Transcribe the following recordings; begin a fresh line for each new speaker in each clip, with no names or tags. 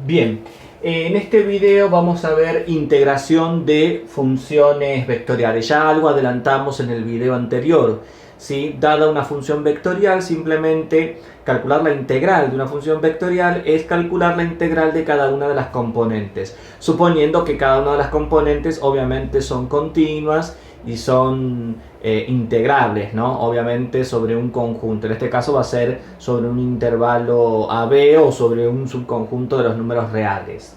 Bien, en este video vamos a ver integración de funciones vectoriales. Ya algo adelantamos en el video anterior. ¿Sí? Dada una función vectorial, simplemente calcular la integral de una función vectorial es calcular la integral de cada una de las componentes, suponiendo que cada una de las componentes obviamente son continuas y son integrables, ¿no? Obviamente sobre un conjunto. En este caso va a ser sobre un intervalo AB o sobre un subconjunto de los números reales.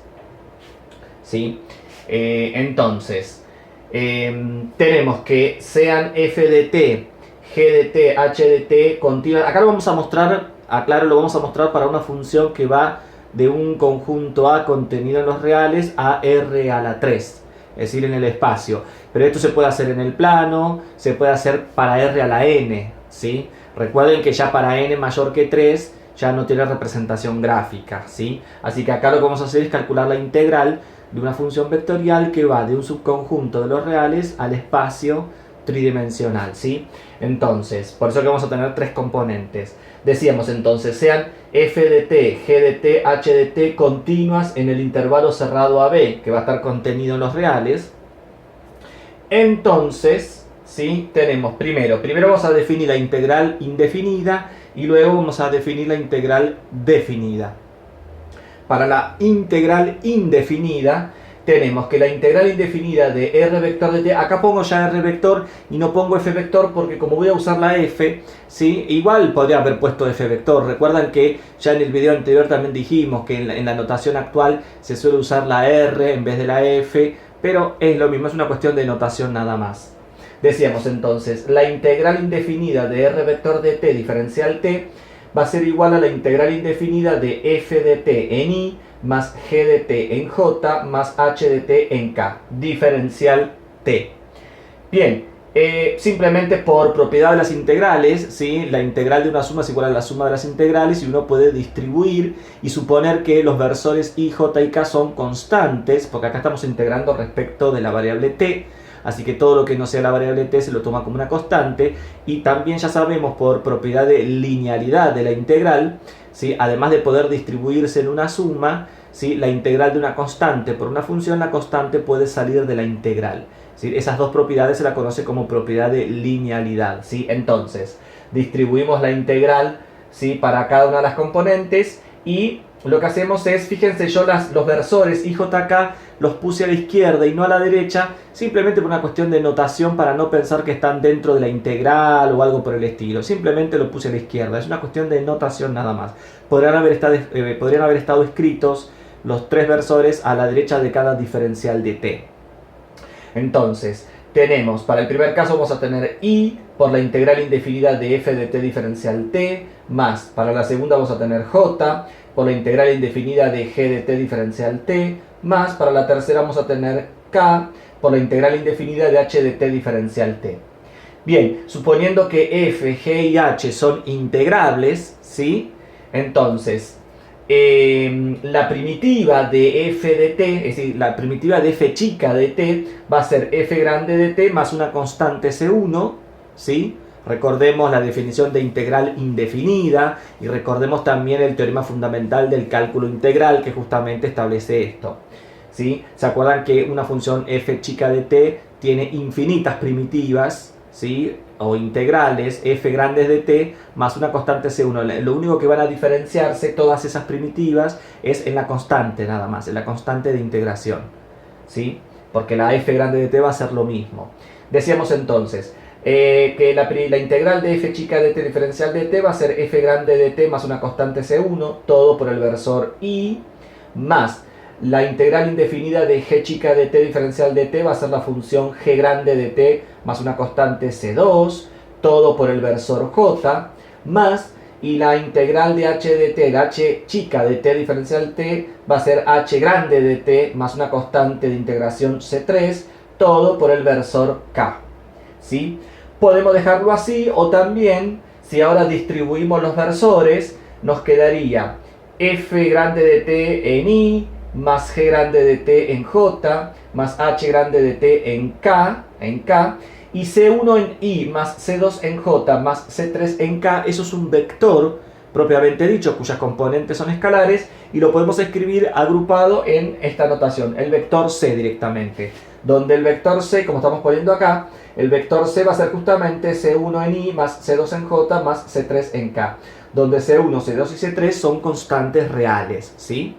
¿Sí? Entonces, tenemos que sean f de t, g de t, h de t continuas. Acá lo vamos a mostrar, aclaro, lo vamos a mostrar para una función que va de un conjunto A contenido en los reales a R a la 3. Es decir, en el espacio. Pero esto se puede hacer en el plano, se puede hacer para R a la n, ¿sí? Recuerden que ya para n mayor que 3 ya no tiene representación gráfica, ¿sí? Así que acá lo que vamos a hacer es calcular la integral de una función vectorial que va de un subconjunto de los reales al espacio tridimensional, ¿sí? Entonces, por eso que vamos a tener tres componentes. Decíamos entonces, sean f de t, g de t, h de t continuas en el intervalo cerrado AB, que va a estar contenido en los reales. Entonces, ¿sí? Tenemos primero vamos a definir la integral indefinida y luego vamos a definir la integral definida. Para la integral indefinida tenemos que la integral indefinida de r vector de t, acá pongo ya r vector y no pongo f vector porque como voy a usar la f, ¿sí? Igual podría haber puesto f vector. Recuerdan que ya en el video anterior también dijimos que en la notación actual se suele usar la r en vez de la f, pero es lo mismo, es una cuestión de notación nada más. Decíamos entonces, la integral indefinida de r vector de t diferencial t va a ser igual a la integral indefinida de f de t en i más g de t en j más h de t en k, diferencial t. Bien, simplemente por propiedad de las integrales, ¿sí? La integral de una suma es igual a la suma de las integrales y uno puede distribuir y suponer que los versores i, j y k son constantes, porque acá estamos integrando respecto de la variable t. Así que todo lo que no sea la variable t se lo toma como una constante. Y también ya sabemos por propiedad de linealidad de la integral, ¿sí? Además de poder distribuirse en una suma, ¿sí? La integral de una constante por una función, la constante puede salir de la integral, ¿sí? Esas dos propiedades se la conoce como propiedad de linealidad, ¿sí? Entonces, distribuimos la integral, ¿sí? Para cada una de las componentes y lo que hacemos es, fíjense, yo los versores i, j, k los puse a la izquierda y no a la derecha, simplemente por una cuestión de notación para no pensar que están dentro de la integral o algo por el estilo. Simplemente lo puse a la izquierda, es una cuestión de notación nada más. Podrían haber estado escritos los tres versores a la derecha de cada diferencial de t. Entonces, tenemos, para el primer caso vamos a tener i por la integral indefinida de f de t diferencial t, más, para la segunda vamos a tener j por la integral indefinida de g de t diferencial t, más, para la tercera vamos a tener k por la integral indefinida de h de t diferencial t. Bien, suponiendo que f, g y h son integrables, ¿sí? Entonces, la primitiva de f de t, es decir, la primitiva de f chica de t va a ser f grande de t más una constante c1, ¿sí? Recordemos la definición de integral indefinida y recordemos también el teorema fundamental del cálculo integral que justamente establece esto, ¿sí? ¿Se acuerdan que una función f chica de t tiene infinitas primitivas, ¿sí? O integrales f grandes de t más una constante c1? Lo único que van a diferenciarse todas esas primitivas es en la constante nada más, en la constante de integración, ¿sí? Porque la f grande de t va a ser lo mismo. Decíamos entonces que la integral de f chica de t diferencial de t va a ser f grande de t más una constante c1, todo por el versor i, más la integral indefinida de g chica de t diferencial de t va a ser la función g grande de t más una constante c2, todo por el versor j, más, y la integral de h de t, la h chica de t diferencial t, va a ser h grande de t más una constante de integración c3, todo por el versor k, ¿sí? Podemos dejarlo así, o también, si ahora distribuimos los versores, nos quedaría f grande de t en i, más g grande de t en j, más h grande de t en k, y c1 en i, más c2 en j, más c3 en k, eso es un vector propiamente dicho, cuyas componentes son escalares, y lo podemos escribir agrupado en esta notación, el vector c directamente, donde el vector c, como estamos poniendo acá, el vector c va a ser justamente c1 en i más c2 en j más c3 en k, donde c1, c2 y c3 son constantes reales, ¿sí?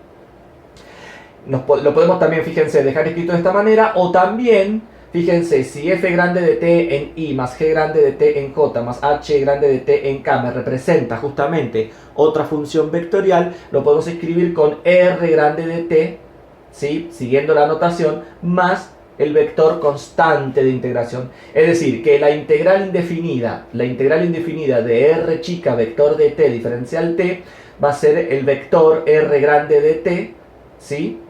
Lo podemos también, fíjense, dejar escrito de esta manera, o también, fíjense, si f grande de t en i más g grande de t en j más h grande de t en k me representa justamente otra función vectorial, lo podemos escribir con r grande de t, ¿sí? Siguiendo la notación, más el vector constante de integración. Es decir, que la integral indefinida de r chica vector de t diferencial t va a ser el vector r grande de t, ¿sí?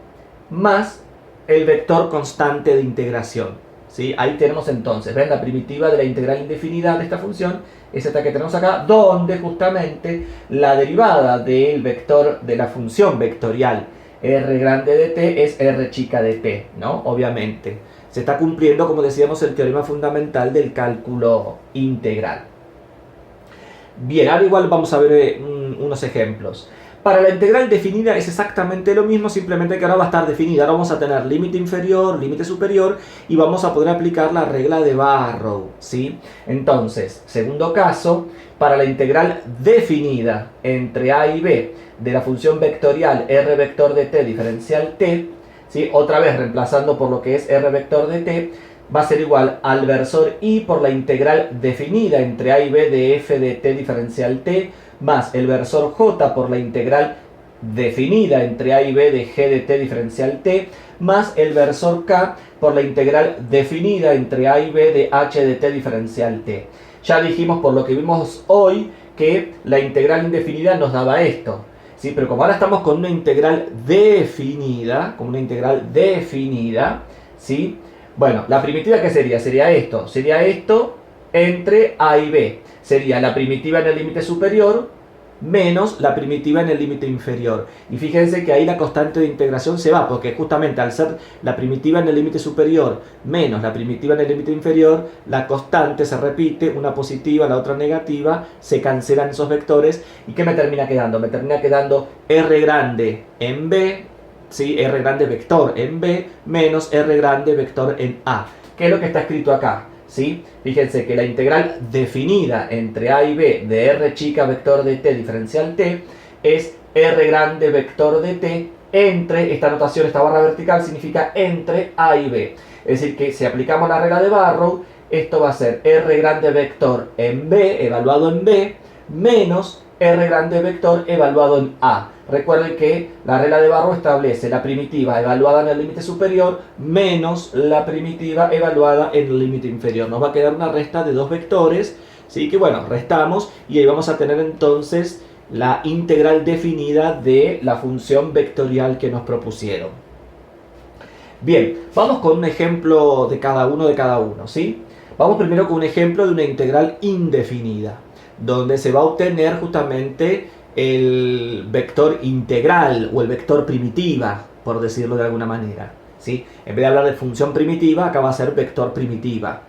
Más el vector constante de integración, ¿sí? Ahí tenemos entonces, ¿ven? La primitiva de la integral indefinida de esta función es esta que tenemos acá, donde justamente la derivada del vector de la función vectorial r grande de t es r chica de t, ¿no? Obviamente. Se está cumpliendo, como decíamos, el teorema fundamental del cálculo integral. Bien, ahora igual vamos a ver unos ejemplos. Para la integral definida es exactamente lo mismo, simplemente que ahora va a estar definida. Ahora vamos a tener límite inferior, límite superior, y vamos a poder aplicar la regla de Barrow, ¿sí? Entonces, segundo caso, para la integral definida entre a y b de la función vectorial r vector de t diferencial t, ¿sí? Otra vez reemplazando por lo que es r vector de t, va a ser igual al versor i por la integral definida entre a y b de f de t diferencial t, más el versor j por la integral definida entre a y b de g de t diferencial t, más el versor k por la integral definida entre a y b de h de t diferencial t. Ya dijimos, por lo que vimos hoy, que la integral indefinida nos daba esto, ¿sí? Pero como ahora estamos con una integral definida, ¿sí? Bueno, la primitiva, ¿qué sería? Sería esto entre a y b. Sería la primitiva en el límite superior menos la primitiva en el límite inferior. Y fíjense que ahí la constante de integración se va, porque justamente al ser la primitiva en el límite superior menos la primitiva en el límite inferior, la constante se repite, una positiva, la otra negativa, se cancelan esos vectores. ¿Y qué me termina quedando? Me termina quedando r grande en b, ¿sí? R grande vector en b menos r grande vector en a. ¿Qué es lo que está escrito acá? ¿Sí? Fíjense que la integral definida entre a y b de r chica vector de t diferencial t es r grande vector de t entre, esta notación, esta barra vertical significa entre a y b. Es decir, que si aplicamos la regla de Barrow, esto va a ser r grande vector en b, evaluado en b, menos r grande vector evaluado en a. Recuerden que la regla de Barrow establece la primitiva evaluada en el límite superior menos la primitiva evaluada en el límite inferior. Nos va a quedar una resta de dos vectores, ¿sí? Que bueno, restamos y ahí vamos a tener entonces la integral definida de la función vectorial que nos propusieron. Bien, vamos con un ejemplo de cada uno, ¿sí? Vamos primero con un ejemplo de una integral indefinida, donde se va a obtener justamente el vector integral o el vector primitiva, por decirlo de alguna manera, ¿sí? En vez de hablar de función primitiva, acá va a ser vector primitiva.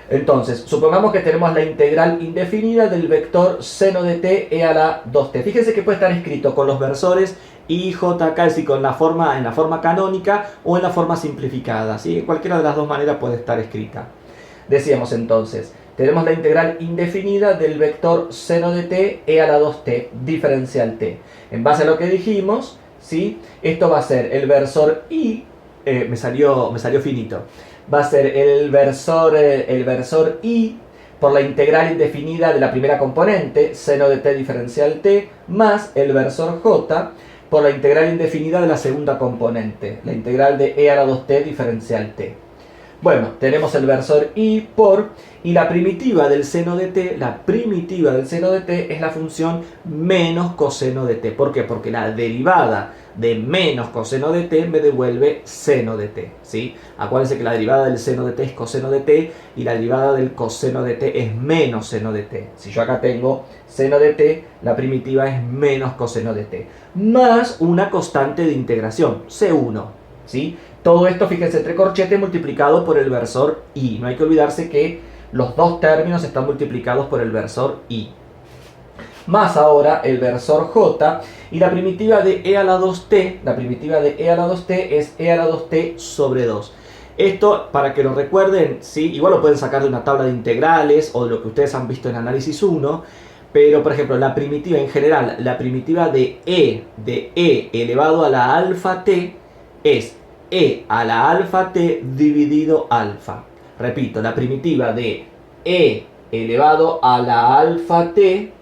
Entonces, supongamos que tenemos la integral indefinida del vector seno de t e a la 2t. Fíjense que puede estar escrito con los versores i, j, k, es decir, en la forma canónica o en la forma simplificada, ¿sí? En cualquiera de las dos maneras puede estar escrita. Decíamos entonces, tenemos la integral indefinida del vector seno de t e a la 2t diferencial t. En base a lo que dijimos, ¿sí? Esto va a ser el versor i, me salió finito, va a ser el versor i por la integral indefinida de la primera componente, seno de t diferencial t, más el versor j por la integral indefinida de la segunda componente, la integral de e a la 2t diferencial t. Bueno, tenemos el versor i y la primitiva del seno de t, es la función menos coseno de t. ¿Por qué? Porque la derivada de menos coseno de t me devuelve seno de t, ¿sí? Acuérdense que la derivada del seno de t es coseno de t y la derivada del coseno de t es menos seno de t. Si yo acá tengo seno de t, la primitiva es menos coseno de t, más una constante de integración, c1, ¿sí? Todo esto, fíjense, entre corchetes multiplicado por el versor i. No hay que olvidarse que los dos términos están multiplicados por el versor i. más ahora el versor j, y la primitiva de e a la 2t, la primitiva de e a la 2t es e a la 2t sobre 2. Esto, para que lo recuerden, ¿sí? Igual lo pueden sacar de una tabla de integrales o de lo que ustedes han visto en análisis 1, pero por ejemplo la primitiva en general, la primitiva de e elevado a la alfa t es e a la alfa t dividido alfa. Repito, la primitiva de e elevado a la alfa t,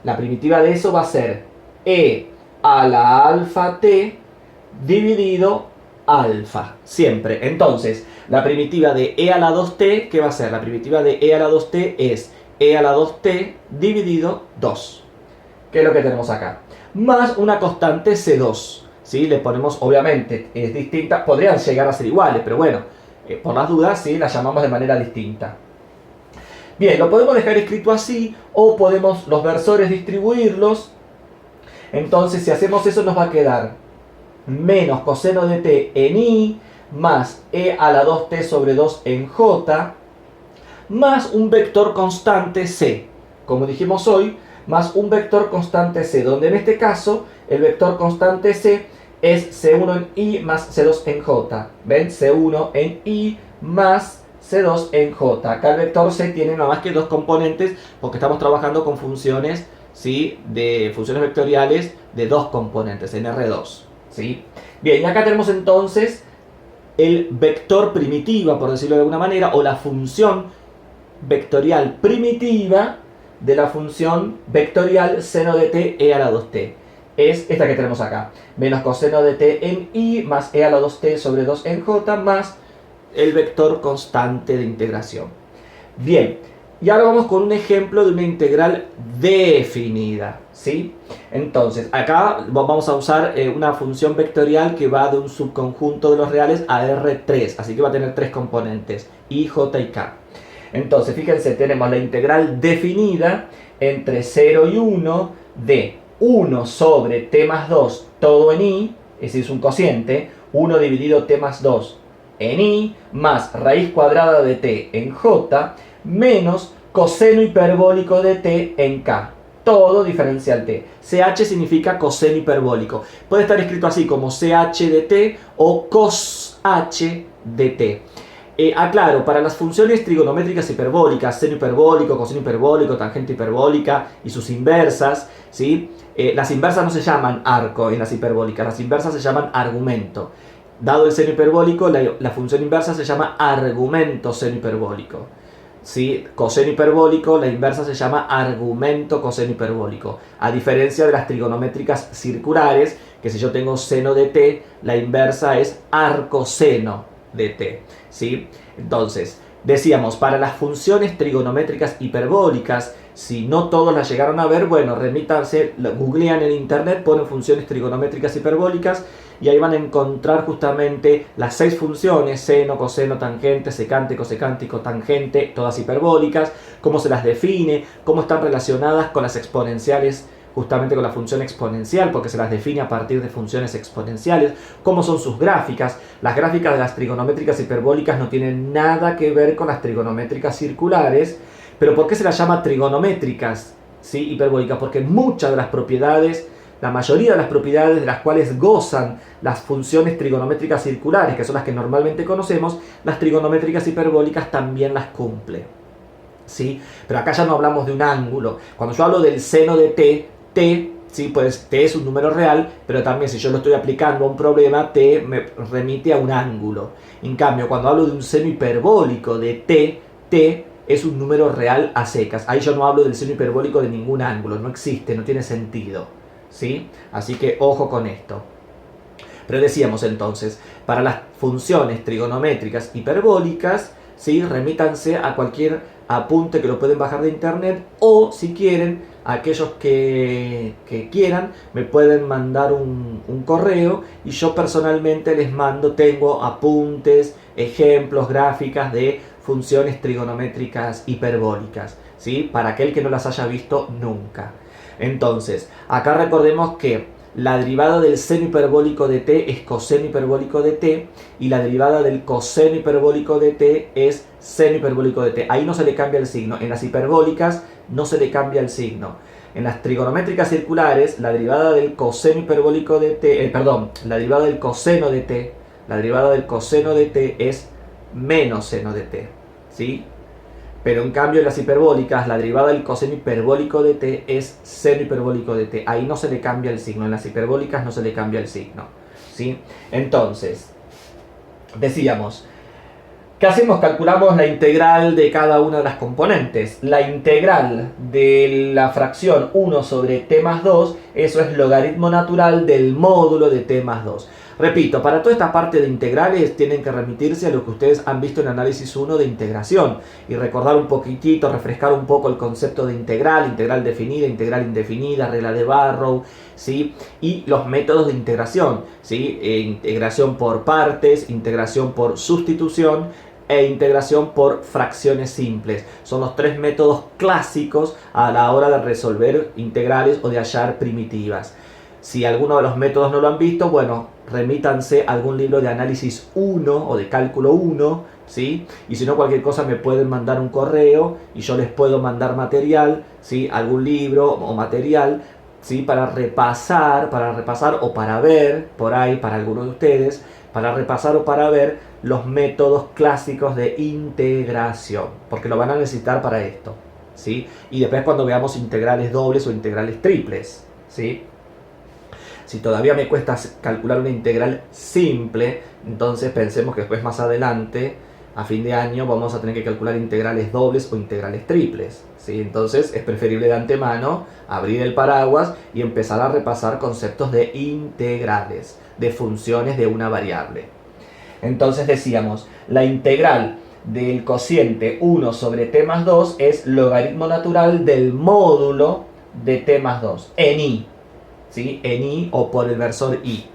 la primitiva de eso va a ser e a la alfa t dividido alfa, siempre. Entonces, la primitiva de e a la 2t, ¿qué va a ser? La primitiva de e a la 2t es e a la 2t dividido 2, que es lo que tenemos acá, más una constante C2, ¿sí? Le ponemos, obviamente, es distinta, podrían llegar a ser iguales, pero bueno, por las dudas, ¿sí? Las llamamos de manera distinta. Bien, lo podemos dejar escrito así, o podemos los versores distribuirlos. Entonces, si hacemos eso, nos va a quedar menos coseno de t en i, más e a la 2t sobre 2 en j, más un vector constante c, como dijimos hoy, más un vector constante c, donde en este caso el vector constante c es c1 en i más c2 en j. ¿Ven? c1 en i más c2 en j. Acá el vector c tiene nada más que dos componentes porque estamos trabajando con funciones, ¿sí? De funciones vectoriales de dos componentes, en R2. ¿Sí? Bien, y acá tenemos entonces el vector primitiva, por decirlo de alguna manera, o la función vectorial primitiva de la función vectorial seno de t e a la 2t. Es esta que tenemos acá. Menos coseno de t en i más e a la 2t sobre 2 en j más el vector constante de integración. Bien, y ahora vamos con un ejemplo de una integral definida, ¿sí? Entonces, acá vamos a usar una función vectorial que va de un subconjunto de los reales a R3, así que va a tener tres componentes, i, j y k. Entonces, fíjense, tenemos la integral definida entre 0 y 1 de 1 sobre t más 2 todo en i, ese es un cociente, 1 dividido t más 2 en i, más raíz cuadrada de t en j, menos coseno hiperbólico de t en k. Todo diferencial t. CH significa coseno hiperbólico. Puede estar escrito así como CH de t o cos h de t. Aclaro, para las funciones trigonométricas hiperbólicas, seno hiperbólico, coseno hiperbólico, tangente hiperbólica y sus inversas, ¿sí? Las inversas no se llaman arco en las hiperbólicas, las inversas se llaman argumento. Dado el seno hiperbólico, la función inversa se llama argumento seno hiperbólico. ¿Sí? Coseno hiperbólico, la inversa se llama argumento coseno hiperbólico. A diferencia de las trigonométricas circulares, que si yo tengo seno de t, la inversa es arcoseno de t. ¿Sí? Entonces, decíamos, para las funciones trigonométricas hiperbólicas, si no todos las llegaron a ver, bueno, remítanse, googlean en internet, ponen funciones trigonométricas hiperbólicas y ahí van a encontrar justamente las 6 funciones, seno, coseno, tangente, secante, cosecante y cotangente, todas hiperbólicas, cómo se las define, cómo están relacionadas con las exponenciales, justamente con la función exponencial, porque se las define a partir de funciones exponenciales, cómo son sus gráficas. Las gráficas de las trigonométricas hiperbólicas no tienen nada que ver con las trigonométricas circulares, pero ¿por qué se las llama trigonométricas, ¿sí? Hiperbólicas? Porque muchas de las propiedades, la mayoría de las propiedades de las cuales gozan las funciones trigonométricas circulares, que son las que normalmente conocemos, las trigonométricas hiperbólicas también las cumplen, ¿sí? Pero acá ya no hablamos de un ángulo. Cuando yo hablo del seno de t, ¿sí? Pues t es un número real, pero también si yo lo estoy aplicando a un problema, t me remite a un ángulo. En cambio, cuando hablo de un seno hiperbólico de t es un número real a secas. Ahí yo no hablo del seno hiperbólico de ningún ángulo, no existe, no tiene sentido, ¿sí? Así que ojo con esto. Pero decíamos entonces, para las funciones trigonométricas hiperbólicas, ¿sí? Remítanse a cualquier apunte que lo pueden bajar de internet, o si quieren, aquellos que quieran, me pueden mandar un correo y yo personalmente les mando, tengo apuntes, ejemplos, gráficas de funciones trigonométricas hiperbólicas, ¿sí? Para aquel que no las haya visto nunca. Entonces, acá recordemos que la derivada del seno hiperbólico de t es coseno hiperbólico de t y la derivada del coseno hiperbólico de t es seno hiperbólico de t. Ahí no se le cambia el signo. En las hiperbólicas no se le cambia el signo. En las trigonométricas circulares, la derivada del coseno hiperbólico de t, la derivada del coseno de t, la derivada del coseno de t es menos seno de t, ¿sí? Pero en cambio en las hiperbólicas, la derivada del coseno hiperbólico de t es seno hiperbólico de t. Ahí no se le cambia el signo, en las hiperbólicas no se le cambia el signo, ¿sí? Entonces, decíamos, ¿qué hacemos? Calculamos la integral de cada una de las componentes. La integral de la fracción 1 sobre t más 2, eso es logaritmo natural del módulo de t más 2. Repito, para toda esta parte de integrales tienen que remitirse a lo que ustedes han visto en análisis 1 de integración y recordar un poquitito, refrescar un poco el concepto de integral, integral definida, integral indefinida, regla de Barrow, ¿sí? Y los métodos de integración, ¿sí? Integración por partes, integración por sustitución e integración por fracciones simples. Son los tres métodos clásicos a la hora de resolver integrales o de hallar primitivas. Si alguno de los métodos no lo han visto, bueno, remítanse a algún libro de análisis 1 o de cálculo 1, ¿sí? Y si no, cualquier cosa me pueden mandar un correo y yo les puedo mandar material, ¿sí? Algún libro o material, ¿sí? Para repasar o para ver, por ahí, para algunos de ustedes, para repasar o para ver los métodos clásicos de integración, porque lo van a necesitar para esto, ¿sí? Y después cuando veamos integrales dobles o integrales triples, ¿sí? Si todavía me cuesta calcular una integral simple, entonces pensemos que después más adelante, a fin de año, vamos a tener que calcular integrales dobles o integrales triples, ¿sí? Entonces es preferible de antemano abrir el paraguas y empezar a repasar conceptos de integrales, de funciones de una variable. Entonces decíamos, la integral del cociente 1 sobre t más 2 es logaritmo natural del módulo de t más 2, en i. ¿Sí? En i o por el versor i.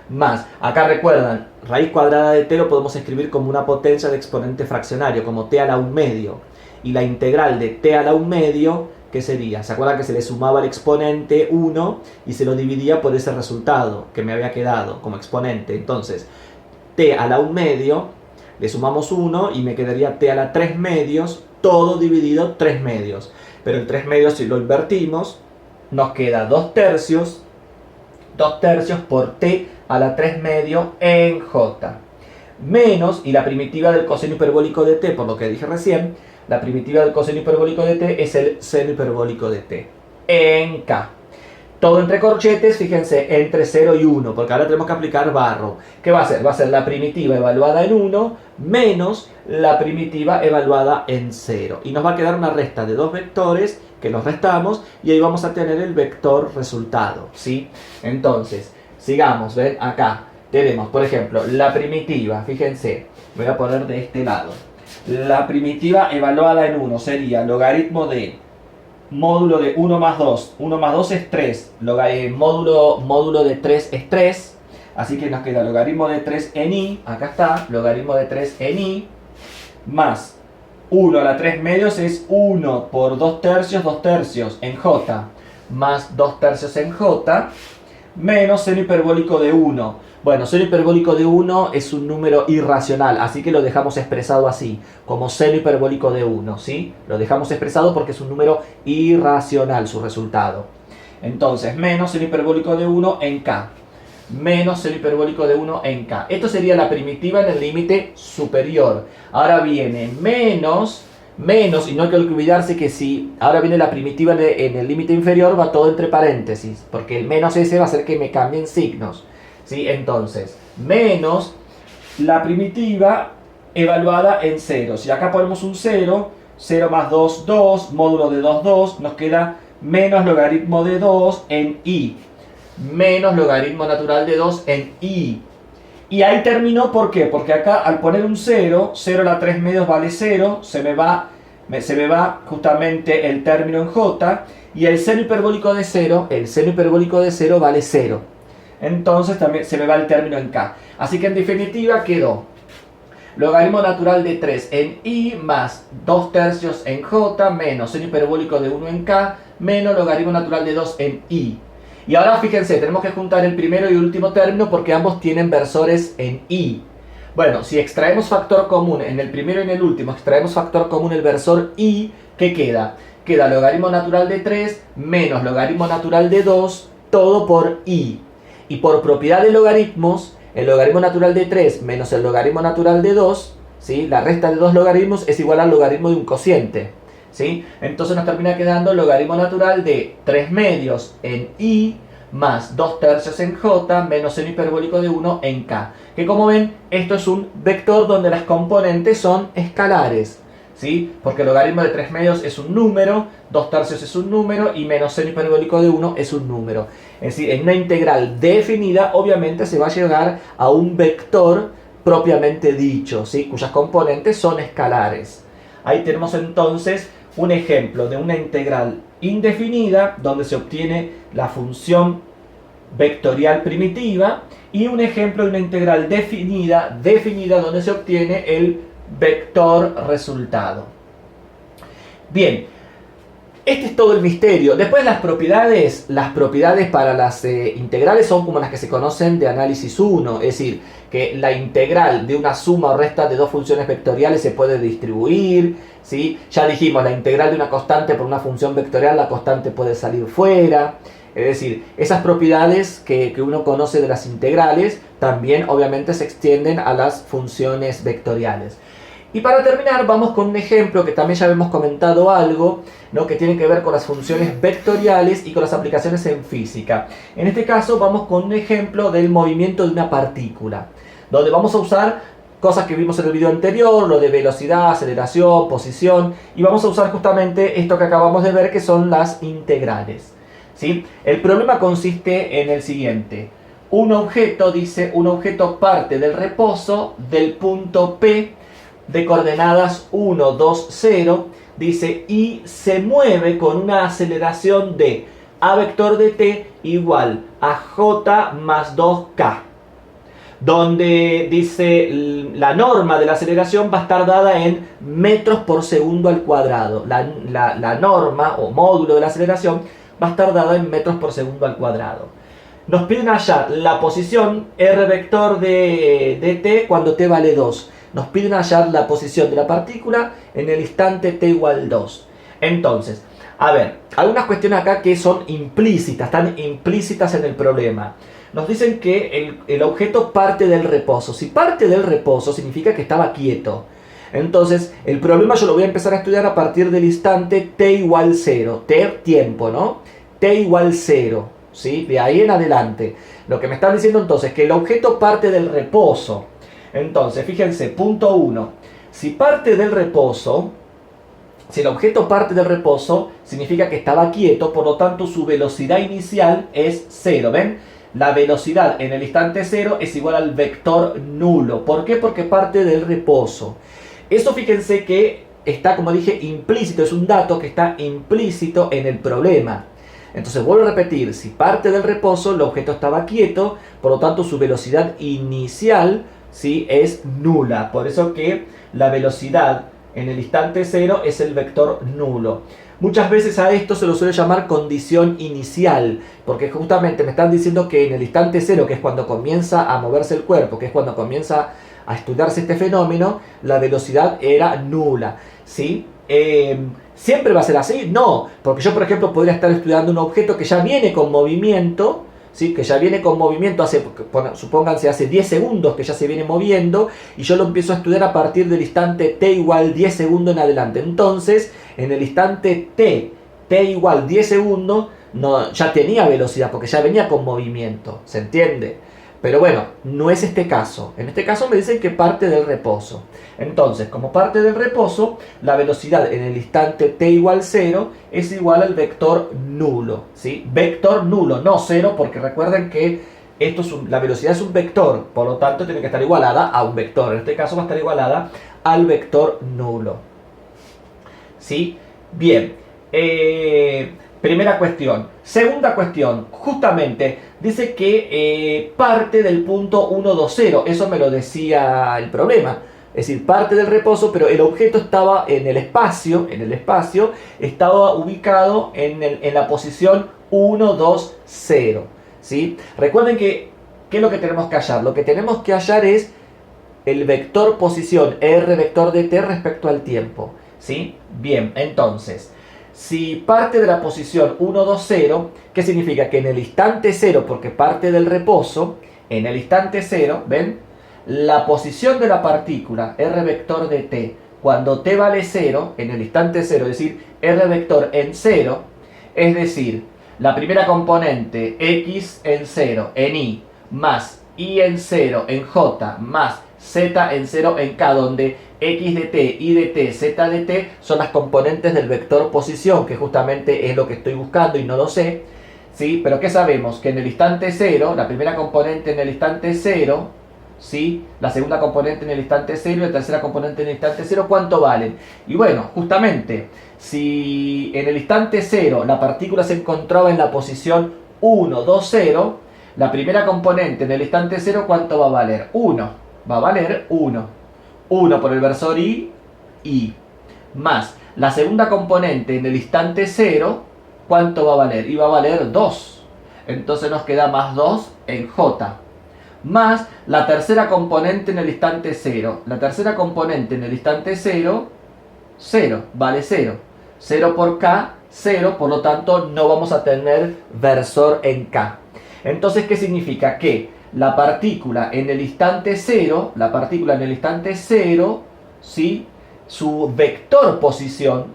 Más, acá recuerdan, raíz cuadrada de t lo podemos escribir como una potencia de exponente fraccionario, como t a la 1 medio. Y la integral de t a la 1 medio, ¿qué sería? ¿Se acuerdan que se le sumaba el exponente 1 y se lo dividía por ese resultado que me había quedado como exponente? Entonces, t a la 1 medio, le sumamos 1 y me quedaría t a la 3 medios, todo dividido 3 medios. Pero el 3 medios, si lo invertimos, nos queda 2 tercios por t a la 3 medio en j. Menos, y la primitiva del coseno hiperbólico de t, por lo que dije recién, la primitiva del coseno hiperbólico de t es el seno hiperbólico de t en k. Todo entre corchetes, fíjense, entre 0 y 1, porque ahora tenemos que aplicar Barrow. ¿Qué va a ser? Va a ser la primitiva evaluada en 1 menos la primitiva evaluada en 0. Y nos va a quedar una resta de dos vectores que los restamos y ahí vamos a tener el vector resultado, ¿sí? Entonces, sigamos, ¿ven? Acá tenemos, por ejemplo, la primitiva, fíjense, voy a poner de este lado. La primitiva evaluada en 1 sería logaritmo de módulo de 1 más 2. 1 más 2 es 3. Módulo de 3 es 3. Así que nos queda logaritmo de 3 en i. Acá está, logaritmo de 3 en i. Más 1 a la 3 medios es 1 por 2 tercios en j. Más 2 tercios en j. Menos seno hiperbólico de 1. Bueno, seno hiperbólico de 1 es un número irracional, así que lo dejamos expresado así, como seno hiperbólico de 1, ¿sí? Lo dejamos expresado porque es un número irracional su resultado. Entonces, menos seno hiperbólico de 1 en k. Menos seno hiperbólico de 1 en k. Esto sería la primitiva en el límite superior. Ahora viene menos, y no hay que olvidarse que si ahora viene la primitiva en el límite inferior, va todo entre paréntesis, porque el menos ese va a hacer que me cambien signos. ¿Sí? Entonces, menos la primitiva evaluada en 0. Si acá ponemos un 0, 0 más 2, 2, módulo de 2, 2, nos queda menos logaritmo de 2 en i. Menos logaritmo natural de 2 en i. Y ahí terminó, ¿por qué? Porque acá al poner un 0, 0 a la 3 medios vale 0, se me va justamente el término en j, y el seno hiperbólico de 0, vale 0. Entonces también se me va el término en k. Así que en definitiva quedó logaritmo natural de 3 en i más 2 tercios en j menos seno hiperbólico de 1 en k menos logaritmo natural de 2 en i. Y ahora fíjense, tenemos que juntar el primero y último término porque ambos tienen versores en i. Bueno, si extraemos factor común en el primero y en el último, extraemos factor común el versor i, ¿qué queda? queda logaritmo natural de 3 menos logaritmo natural de 2, todo por i. Y por propiedad de logaritmos, el logaritmo natural de 3 menos el logaritmo natural de 2, ¿sí? La resta de dos logaritmos es igual al logaritmo de un cociente, ¿sí? Entonces nos termina quedando el logaritmo natural de 3 medios en i más 2 tercios en j menos seno hiperbólico de 1 en k. Que como ven, esto es un vector donde las componentes son escalares, ¿sí? Porque el logaritmo de 3 medios es un número, 2 tercios es un número y menos seno hiperbólico de 1 es un número. Es decir, en una integral definida obviamente se va a llegar a un vector propiamente dicho, ¿sí? Cuyas componentes son escalares. Ahí tenemos entonces un ejemplo de una integral indefinida donde se obtiene la función vectorial primitiva y un ejemplo de una integral definida donde se obtiene el vector resultado. Bien, este es todo el misterio. Después las propiedades para las integrales son como las que se conocen de análisis 1, es decir, que la integral de una suma o resta de dos funciones vectoriales se puede distribuir, ¿sí? Ya dijimos, la integral de una constante por una función vectorial, la constante puede salir fuera. Es decir, esas propiedades que uno conoce de las integrales también obviamente se extienden a las funciones vectoriales. Y para terminar vamos con un ejemplo que también ya hemos comentado algo, ¿no? Que tiene que ver con las funciones vectoriales y con las aplicaciones en física. En este caso vamos con un ejemplo del movimiento de una partícula, donde vamos a usar cosas que vimos en el video anterior, lo de velocidad, aceleración, posición, y vamos a usar justamente esto que acabamos de ver, que son las integrales, ¿sí? El problema consiste en el siguiente. Un objeto parte del reposo del punto P de coordenadas 1, 2, 0, dice, y se mueve con una aceleración de a vector de t igual a j más 2k, donde dice la norma de la aceleración va a estar dada en metros por segundo al cuadrado. La norma o módulo de la aceleración va a estar dada en metros por segundo al cuadrado. Nos piden hallar la posición r vector de t cuando t vale 2. Nos piden hallar la posición de la partícula en el instante t igual 2. Entonces, a ver, algunas cuestiones acá que son implícitas, están implícitas en el problema. Nos dicen que el objeto parte del reposo. Si parte del reposo significa que estaba quieto. Entonces, el problema yo lo voy a empezar a estudiar a partir del instante t igual 0. T, tiempo, ¿no? T igual 0, ¿sí? De ahí en adelante. Lo que me están diciendo entonces es que el objeto parte del reposo. Entonces, fíjense, punto 1. Si el objeto parte del reposo, significa que estaba quieto, por lo tanto su velocidad inicial es 0, ¿ven? La velocidad en el instante 0 es igual al vector nulo. ¿Por qué? Porque parte del reposo. Eso fíjense que está, como dije, implícito, es un dato que está implícito en el problema. Entonces vuelvo a repetir, si parte del reposo, el objeto estaba quieto, por lo tanto su velocidad inicial, ¿sí?, es nula. Por eso que la velocidad en el instante 0 es el vector nulo. Muchas veces a esto se lo suele llamar condición inicial, porque justamente me están diciendo que en el instante 0, que es cuando comienza a moverse el cuerpo, que es cuando comienza a estudiarse este fenómeno, la velocidad era nula, ¿sí? ¿Siempre va a ser así? No, porque yo por ejemplo podría estar estudiando un objeto que ya viene con movimiento, ¿sí? Que ya viene con movimiento, supónganse hace 10 segundos que ya se viene moviendo, y yo lo empiezo a estudiar a partir del instante t igual 10 segundos en adelante. Entonces, en el instante t igual 10 segundos, no, ya tenía velocidad, porque ya venía con movimiento, ¿se entiende? Pero bueno, no es este caso. En este caso me dicen que parte del reposo. Entonces, como parte del reposo, la velocidad en el instante t igual 0 es igual al vector nulo, ¿sí? Vector nulo, no 0, porque recuerden que la velocidad es un vector, por lo tanto tiene que estar igualada a un vector. En este caso va a estar igualada al vector nulo, ¿sí? Bien, primera cuestión. Segunda cuestión, justamente dice que parte del punto 1, 2, 0. Eso me lo decía el problema. Es decir, parte del reposo, pero el objeto estaba en el espacio, estaba ubicado en la posición 1, 2, 0. ¿Sí? Recuerden que, ¿qué es lo que tenemos que hallar? Lo que tenemos que hallar es el vector posición r vector de t respecto al tiempo, ¿sí? Bien, entonces, si parte de la posición 1, 2, 0, ¿qué significa? Que en el instante 0, porque parte del reposo, en el instante 0, ¿ven? La posición de la partícula, r vector de t, cuando t vale 0, en el instante 0, es decir, r vector en 0, es decir, la primera componente x en 0 en i, más y en 0 en j, más z en 0 en k, donde x de t, y de t, z de t son las componentes del vector posición, que justamente es lo que estoy buscando y no lo sé, ¿sí? Pero ¿qué sabemos? Que en el instante 0, la primera componente en el instante 0, ¿sí? La segunda componente en el instante 0 y la tercera componente en el instante 0, ¿cuánto valen? Y bueno, justamente, si en el instante 0 la partícula se encontraba en la posición 1, 2, 0, la primera componente en el instante 0, ¿cuánto va a valer? 1. Va a valer 1. 1 por el versor i, más la segunda componente en el instante 0, ¿cuánto va a valer? Y va a valer 2. Entonces nos queda más 2 en j. Más la tercera componente en el instante 0. La tercera componente en el instante 0, 0, vale 0. 0 por k, 0, por lo tanto no vamos a tener versor en k. Entonces, ¿qué significa? Que la partícula en el instante 0, ¿sí? Su vector posición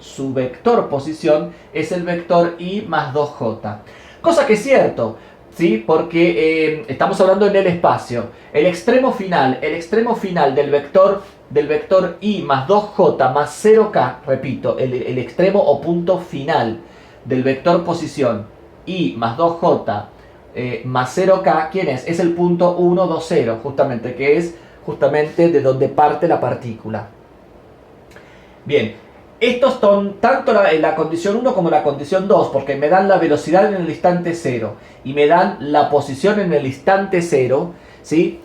es el vector i más 2j. Cosa que es cierto, ¿sí? Porque estamos hablando en el espacio. El extremo final del vector i más 2j más 0k, repito, el extremo o punto final del vector posición i más 2j más 0k, ¿quién es? Es el punto 1, 2, 0, justamente, que es justamente de donde parte la partícula. Bien, estos son tanto la condición 1 como la condición 2, porque me dan la velocidad en el instante 0 y me dan la posición en el instante 0, ¿sí?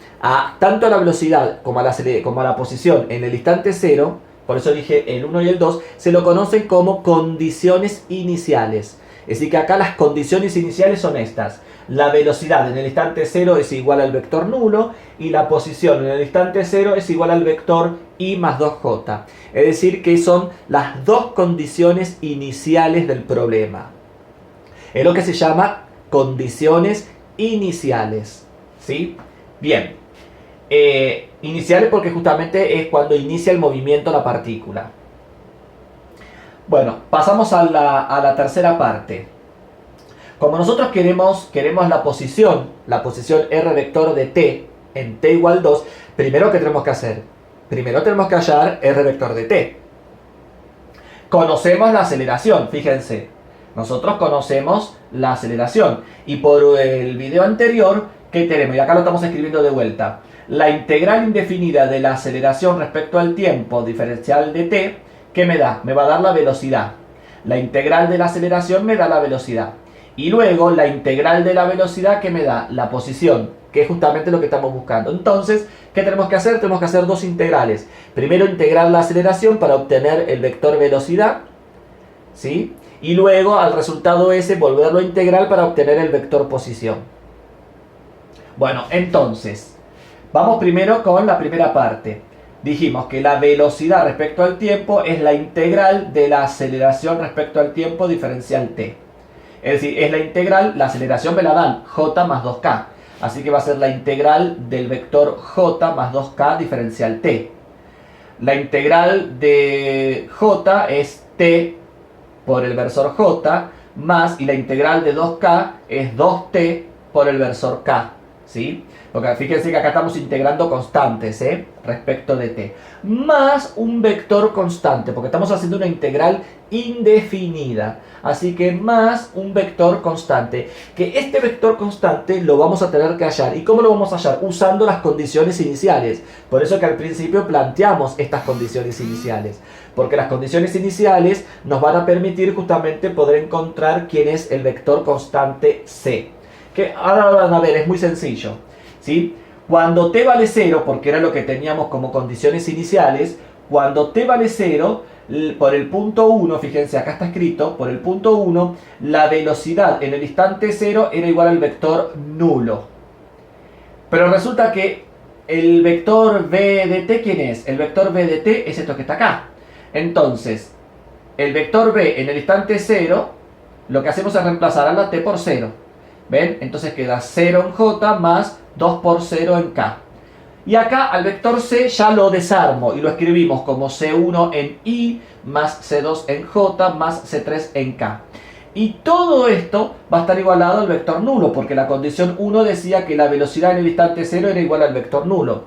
Tanto a la velocidad como a la posición en el instante 0, por eso dije el 1 y el 2, se lo conocen como condiciones iniciales. Es decir, que acá las condiciones iniciales son estas. La velocidad en el instante 0 es igual al vector nulo y la posición en el instante 0 es igual al vector i más 2j. Es decir, que son las dos condiciones iniciales del problema. Es lo que se llama condiciones iniciales. ¿Sí? Bien. Iniciales porque justamente es cuando inicia el movimiento la partícula. Bueno, pasamos a la tercera parte. Como nosotros queremos la posición r vector de t en t igual 2, primero ¿qué tenemos que hacer? Primero tenemos que hallar r vector de t. Conocemos la aceleración, fíjense. Nosotros conocemos la aceleración. Y por el video anterior, ¿qué tenemos? Y acá lo estamos escribiendo de vuelta. La integral indefinida de la aceleración respecto al tiempo diferencial de t, ¿qué me da? Me va a dar la velocidad. La integral de la aceleración me da la velocidad. Y luego la integral de la velocidad que me da la posición, que es justamente lo que estamos buscando. Entonces, ¿qué tenemos que hacer? Tenemos que hacer dos integrales. Primero integrar la aceleración para obtener el vector velocidad, ¿sí? Y luego al resultado ese volverlo a integrar para obtener el vector posición. Bueno, entonces, vamos primero con la primera parte. Dijimos que la velocidad respecto al tiempo es la integral de la aceleración respecto al tiempo diferencial t. Es decir, es la integral, la aceleración me la dan, j más 2k. Así que va a ser la integral del vector j más 2k diferencial t. La integral de j es t por el versor j, más, y la integral de 2k es 2t por el versor k. ¿Sí? Porque fíjense que acá estamos integrando constantes, respecto de t. Más un vector constante, porque estamos haciendo una integral indefinida. Así que más un vector constante. Que este vector constante lo vamos a tener que hallar. ¿Y cómo lo vamos a hallar? Usando las condiciones iniciales. Por eso que al principio planteamos estas condiciones iniciales. Porque las condiciones iniciales nos van a permitir justamente poder encontrar quién es el vector constante c. Que ahora van a ver, es muy sencillo, ¿sí? Cuando t vale 0, porque era lo que teníamos como condiciones iniciales, cuando t vale 0, por el punto 1, fíjense, acá está escrito, por el punto 1, la velocidad en el instante 0 era igual al vector nulo. Pero resulta que el vector v de t, ¿quién es? El vector v de t es esto que está acá. Entonces, el vector b en el instante 0, lo que hacemos es reemplazar a la t por 0. ¿Ven? Entonces queda 0 en j más 2 por 0 en k. Y acá al vector c ya lo desarmo y lo escribimos como c1 en i más c2 en j más c3 en k. Y todo esto va a estar igualado al vector nulo, porque la condición 1 decía que la velocidad en el instante 0 era igual al vector nulo.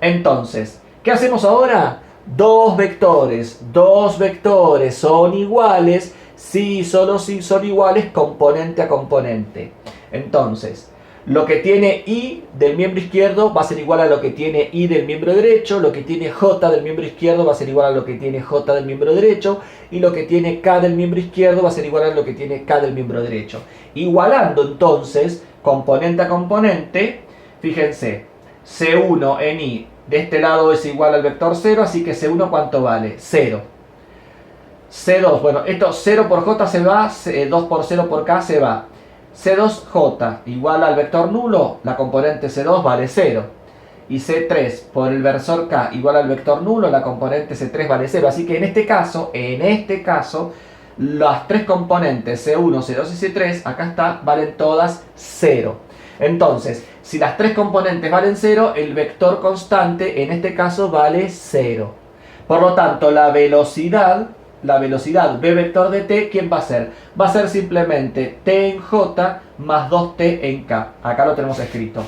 Entonces, ¿qué hacemos ahora? Dos vectores son iguales si solo si son iguales componente a componente. Entonces, lo que tiene I del miembro izquierdo va a ser igual a lo que tiene I del miembro derecho, lo que tiene J del miembro izquierdo va a ser igual a lo que tiene J del miembro derecho, y lo que tiene K del miembro izquierdo va a ser igual a lo que tiene K del miembro derecho. Igualando entonces, componente a componente, fíjense, C1 en I de este lado es igual al vector 0, así que C1 ¿cuánto vale? 0. C2, bueno, esto 0 por J se va, 2 por 0 por K se va. C2J igual al vector nulo, la componente C2 vale 0. Y C3 por el versor K igual al vector nulo, la componente C3 vale 0. Así que en este caso, las tres componentes C1, C2 y C3, acá está, valen todas 0. Entonces, si las tres componentes valen 0, el vector constante en este caso vale 0. Por lo tanto, la velocidad b vector de t, ¿quién va a ser? Va a ser simplemente t en j más 2t en k. Acá lo tenemos escrito.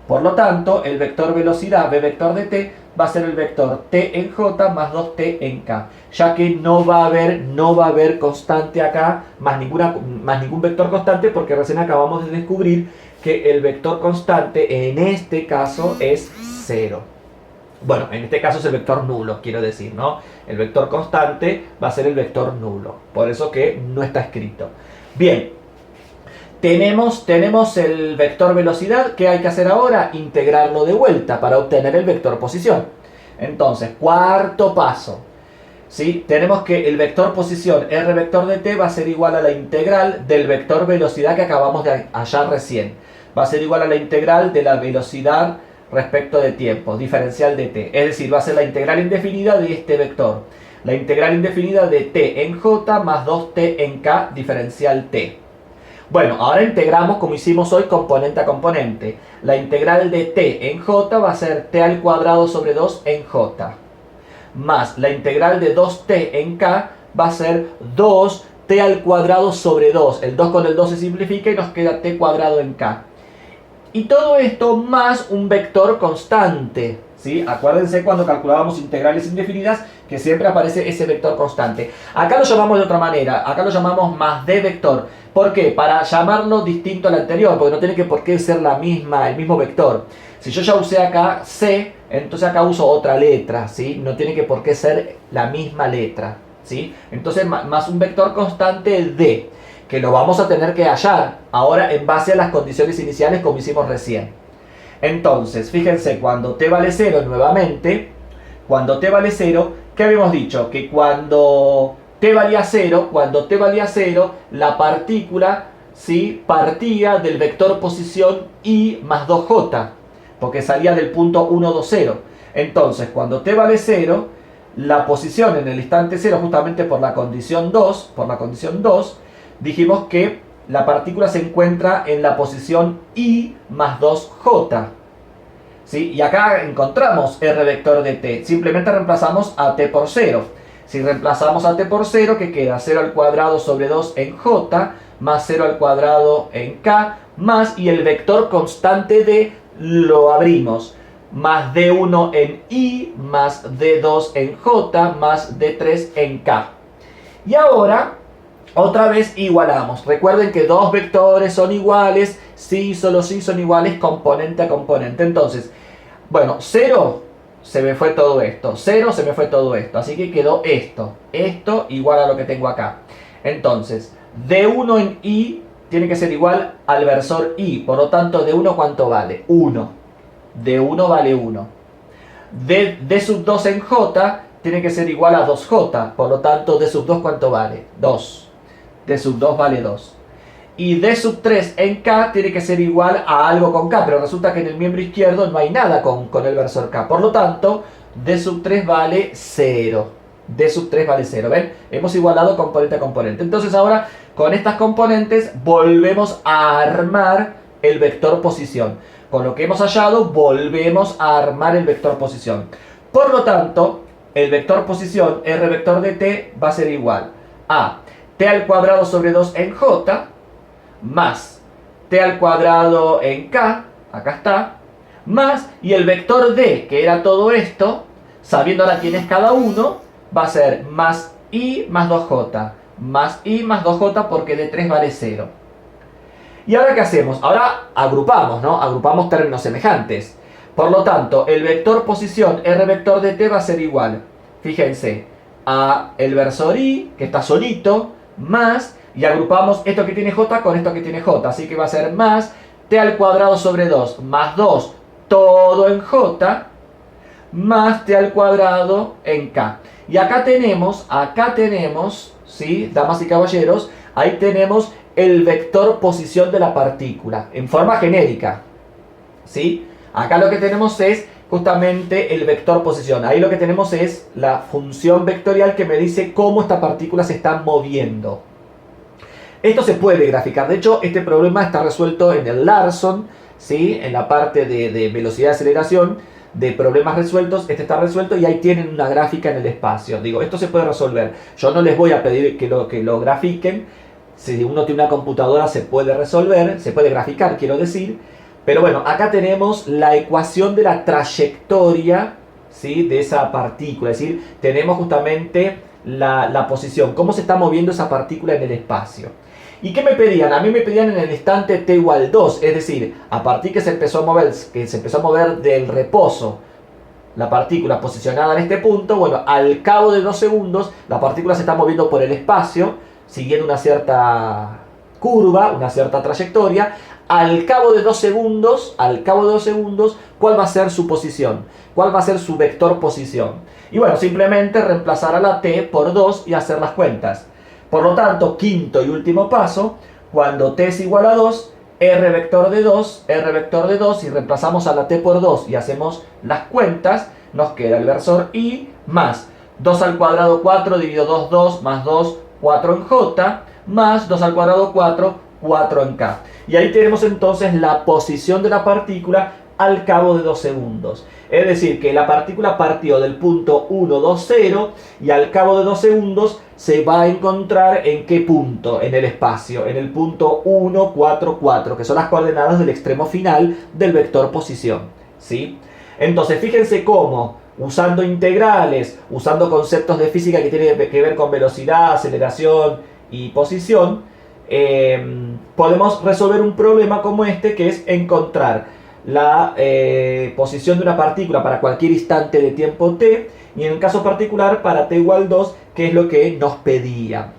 Por lo tanto, el vector velocidad b vector de t va a ser el vector t en j más 2t en k. Ya que no va a haber constante acá, más ningún vector constante, porque recién acabamos de descubrir que el vector constante en este caso es 0. Bueno, en este caso es el vector nulo, quiero decir, ¿no? El vector constante va a ser el vector nulo. Por eso que no está escrito. Bien, tenemos el vector velocidad. ¿Qué hay que hacer ahora? Integrarlo de vuelta para obtener el vector posición. Entonces, cuarto paso. ¿Sí? Tenemos que el vector posición r vector de t va a ser igual a la integral del vector velocidad que acabamos de hallar recién. Va a ser igual a la integral de la velocidad respecto de tiempo, diferencial de t. Es decir, va a ser la integral indefinida de este vector. La integral indefinida de t en j más 2t en k, diferencial t. Bueno, ahora integramos como hicimos hoy componente a componente. La integral de t en j va a ser t al cuadrado sobre 2 en j. Más la integral de 2t en k va a ser 2t al cuadrado sobre 2. El 2 con el 2 se simplifica y nos queda t cuadrado en k. Y todo esto más un vector constante, ¿sí? Acuérdense cuando calculábamos integrales indefinidas que siempre aparece ese vector constante. Acá lo llamamos de otra manera, acá lo llamamos más d vector. ¿Por qué? Para llamarlo distinto al anterior, porque no tiene que por qué ser el mismo vector. Si yo ya usé acá c, entonces acá uso otra letra, ¿sí? No tiene que por qué ser la misma letra, ¿sí? Entonces más un vector constante d, que lo vamos a tener que hallar ahora en base a las condiciones iniciales como hicimos recién. Entonces, fíjense, cuando t vale 0 nuevamente, cuando t vale 0, ¿qué habíamos dicho? Que cuando t valía 0, la partícula, ¿sí?, partía del vector posición i más 2j, porque salía del punto 1, 2, 0. Entonces, cuando t vale 0, la posición en el instante 0, justamente por la condición 2, dijimos que la partícula se encuentra en la posición i más 2j. ¿Sí? Y acá encontramos r vector de t. Simplemente reemplazamos a t por 0. Si reemplazamos a t por 0, ¿qué queda? 0 al cuadrado sobre 2 en j, más 0 al cuadrado en k, más, y el vector constante d lo abrimos, más d1 en i, más d2 en j, más d3 en k. Y ahora otra vez igualamos. Recuerden que dos vectores son iguales si, solo si son iguales componente a componente. Entonces, bueno, 0 se me fue todo esto. 0 se me fue todo esto. Así que quedó esto. Esto igual a lo que tengo acá. Entonces, D1 en I tiene que ser igual al versor I. Por lo tanto, D1 ¿cuánto vale? 1. D1 vale 1. D sub 2 en J tiene que ser igual a 2J. Por lo tanto, D sub 2 ¿cuánto vale? 2. D sub 2 vale 2. Y D sub 3 en K tiene que ser igual a algo con K, pero resulta que en el miembro izquierdo no hay nada con el versor K. Por lo tanto, D sub 3 vale 0. d sub 3 vale 0. ¿Ven? Hemos igualado componente a componente. Entonces ahora, con estas componentes, volvemos a armar el vector posición. Con lo que hemos hallado, volvemos a armar el vector posición. Por lo tanto, el vector posición, r vector de t, va a ser igual a t al cuadrado sobre 2 en j, más t al cuadrado en k, acá está, más, y el vector d, que era todo esto, sabiendo ahora quién es cada uno, va a ser más i más 2j, más i más 2j porque d3 vale 0. ¿Y ahora qué hacemos? Ahora agrupamos, ¿no? Agrupamos términos semejantes. Por lo tanto, el vector posición r vector de t va a ser igual, fíjense, a el versor i, que está solito, más, y agrupamos esto que tiene j con esto que tiene j, así que va a ser más t al cuadrado sobre 2 más 2 todo en j, más t al cuadrado en k. Y acá tenemos, ¿sí? Damas y caballeros, ahí tenemos el vector posición de la partícula, en forma genérica, ¿sí? Acá lo que tenemos es justamente el vector posición. Ahí lo que tenemos es la función vectorial que me dice cómo esta partícula se está moviendo. Esto se puede graficar. De hecho, este problema está resuelto en el Larson, ¿sí? En la parte de velocidad de aceleración, de problemas resueltos. Este está resuelto y ahí tienen una gráfica en el espacio. Digo, esto se puede resolver. Yo no les voy a pedir que lo grafiquen. Si uno tiene una computadora se puede resolver, se puede graficar, quiero decir. Pero bueno, acá tenemos la ecuación de la trayectoria, ¿sí? De esa partícula. Es decir, tenemos justamente la posición, cómo se está moviendo esa partícula en el espacio. ¿Y qué me pedían? A mí me pedían en el instante t igual 2, es decir, a partir que se empezó a mover del reposo la partícula posicionada en este punto, bueno, al cabo de 2 segundos la partícula se está moviendo por el espacio, siguiendo una cierta curva, una cierta trayectoria. Al cabo de 2 segundos, ¿cuál va a ser su posición? ¿Cuál va a ser su vector posición? Y bueno, simplemente reemplazar a la t por 2 y hacer las cuentas. Por lo tanto, quinto y último paso, cuando t es igual a 2, r vector de 2, y reemplazamos a la t por 2 y hacemos las cuentas, nos queda el versor i más 2 al cuadrado 4 dividido 2, 2, más 2, 4 en j, más 2 al cuadrado 4, 4 en k. Y ahí tenemos entonces la posición de la partícula al cabo de 2 segundos. Es decir, que la partícula partió del punto 1, 2, 0 y al cabo de 2 segundos se va a encontrar en qué punto en el espacio, en el punto 1, 4, 4, que son las coordenadas del extremo final del vector posición, ¿sí? Entonces, fíjense cómo, usando integrales, usando conceptos de física que tienen que ver con velocidad, aceleración y posición, podemos resolver un problema como este, que es encontrar la posición de una partícula para cualquier instante de tiempo t, y en el caso particular para t igual 2, que es lo que nos pedía.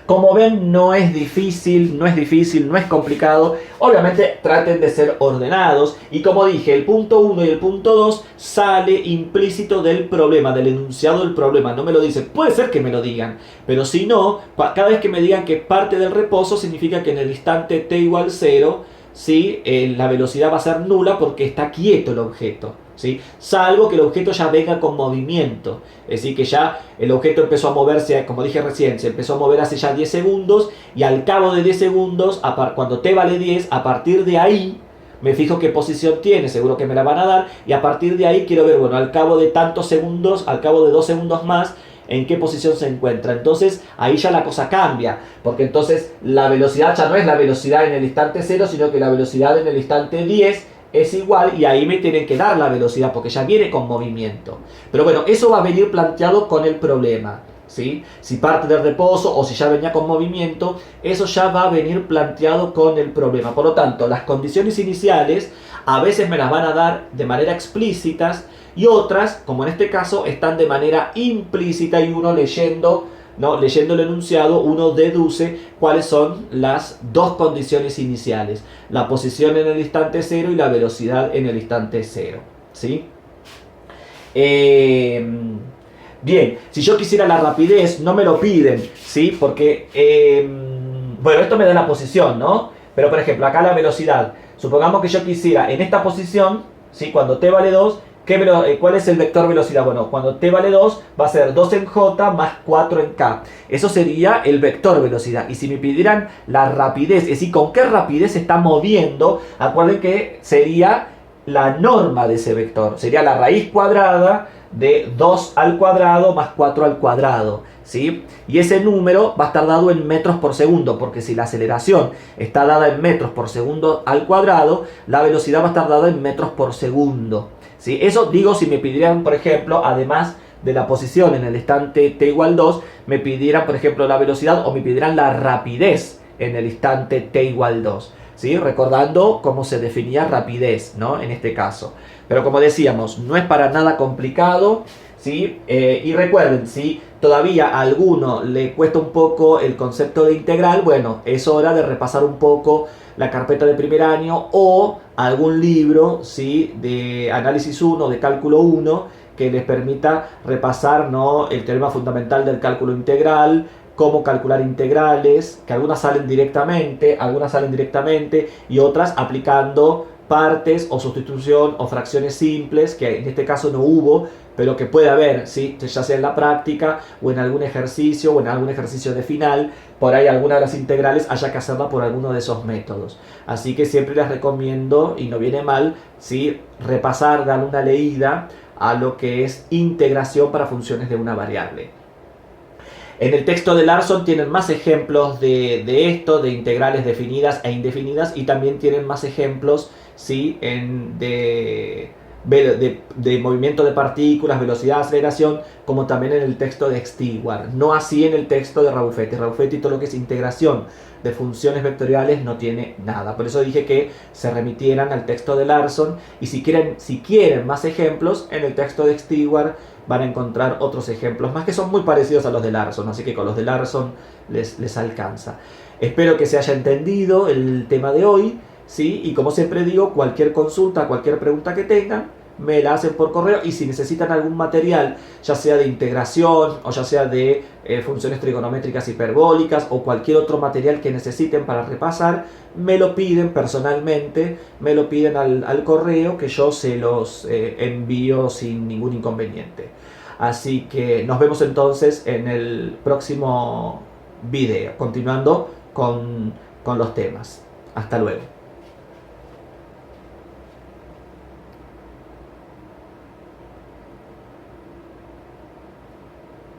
Como ven, no es difícil, no es complicado. Obviamente traten de ser ordenados, y como dije, el punto 1 y el punto 2 sale implícito del problema, del enunciado del problema. No me lo dicen, puede ser que me lo digan, pero si no, cada vez que me digan que parte del reposo, significa que en el instante t igual 0, ¿sí? La velocidad va a ser nula porque está quieto el objeto, ¿sí? Salvo que el objeto ya venga con movimiento, es decir, que ya el objeto empezó a moverse, como dije recién, se empezó a mover hace ya 10 segundos, y al cabo de 10 segundos, cuando t vale 10, a partir de ahí me fijo qué posición tiene, seguro que me la van a dar, y a partir de ahí quiero ver, bueno, al cabo de tantos segundos, al cabo de 2 segundos más, en qué posición se encuentra. Entonces ahí ya la cosa cambia, porque entonces la velocidad ya no es la velocidad en el instante 0, sino que la velocidad en el instante 10 es igual, y ahí me tienen que dar la velocidad porque ya viene con movimiento. Pero bueno, eso va a venir planteado con el problema, ¿sí? Si parte del reposo o si ya venía con movimiento, eso ya va a venir planteado con el problema. Por lo tanto, las condiciones iniciales a veces me las van a dar de manera explícitas, y otras, como en este caso, están de manera implícita, y uno leyendo el enunciado, uno deduce cuáles son las dos condiciones iniciales: la posición en el instante 0 y la velocidad en el instante 0, ¿sí? Bien, si yo quisiera la rapidez, no me lo piden, ¿sí? Porque, bueno, esto me da la posición, ¿no? Pero, por ejemplo, acá la velocidad. Supongamos que yo quisiera en esta posición, ¿sí? Cuando t vale 2, ¿Cuál es el vector velocidad? Bueno, cuando t vale 2, va a ser 2 en j más 4 en k. Eso sería el vector velocidad. Y si me pidieran la rapidez, es decir, con qué rapidez se está moviendo, acuerden que sería la norma de ese vector. Sería la raíz cuadrada de 2 al cuadrado más 4 al cuadrado, ¿sí? Y ese número va a estar dado en metros por segundo, porque si la aceleración está dada en metros por segundo al cuadrado, la velocidad va a estar dada en metros por segundo, ¿sí? Eso digo si me pidieran, por ejemplo, además de la posición en el instante t igual 2, me pidieran, por ejemplo, la velocidad o me pidieran la rapidez en el instante t igual 2. ¿Sí? Recordando cómo se definía rapidez, ¿no? En este caso. Pero como decíamos, no es para nada complicado, ¿sí? Y recuerden, si todavía a alguno le cuesta un poco el concepto de integral, bueno, es hora de repasar un poco la carpeta de primer año o algún libro, ¿sí? De análisis 1, de cálculo 1, que les permita repasar, ¿no? El teorema fundamental del cálculo integral, cómo calcular integrales, que algunas salen directamente y otras aplicando partes o sustitución o fracciones simples, que en este caso no hubo, pero que puede haber, ¿sí? Ya sea en la práctica o en algún ejercicio o en algún ejercicio de final, por ahí alguna de las integrales haya que hacerla por alguno de esos métodos. Así que siempre les recomiendo, y no viene mal, ¿sí? Repasar, dar una leída a lo que es integración para funciones de una variable. En el texto de Larson tienen más ejemplos de esto, de integrales definidas e indefinidas, y también tienen más ejemplos, ¿sí? de movimiento de partículas, velocidad, aceleración, como también en el texto de Stewart. No así en el texto de Rabuffetti. Rabuffetti todo lo que es integración de funciones vectoriales no tiene nada. Por eso dije que se remitieran al texto de Larson, y si quieren más ejemplos, en el texto de Stewart van a encontrar otros ejemplos más que son muy parecidos a los de Larson, así que con los de Larson les alcanza. Espero que se haya entendido el tema de hoy, ¿sí? Y como siempre digo, cualquier consulta, cualquier pregunta que tengan, me la hacen por correo, y si necesitan algún material, ya sea de integración o ya sea de funciones trigonométricas hiperbólicas o cualquier otro material que necesiten para repasar, me lo piden personalmente, me lo piden al correo, que yo se los envío sin ningún inconveniente. Así que nos vemos entonces en el próximo video, continuando con los temas. Hasta luego.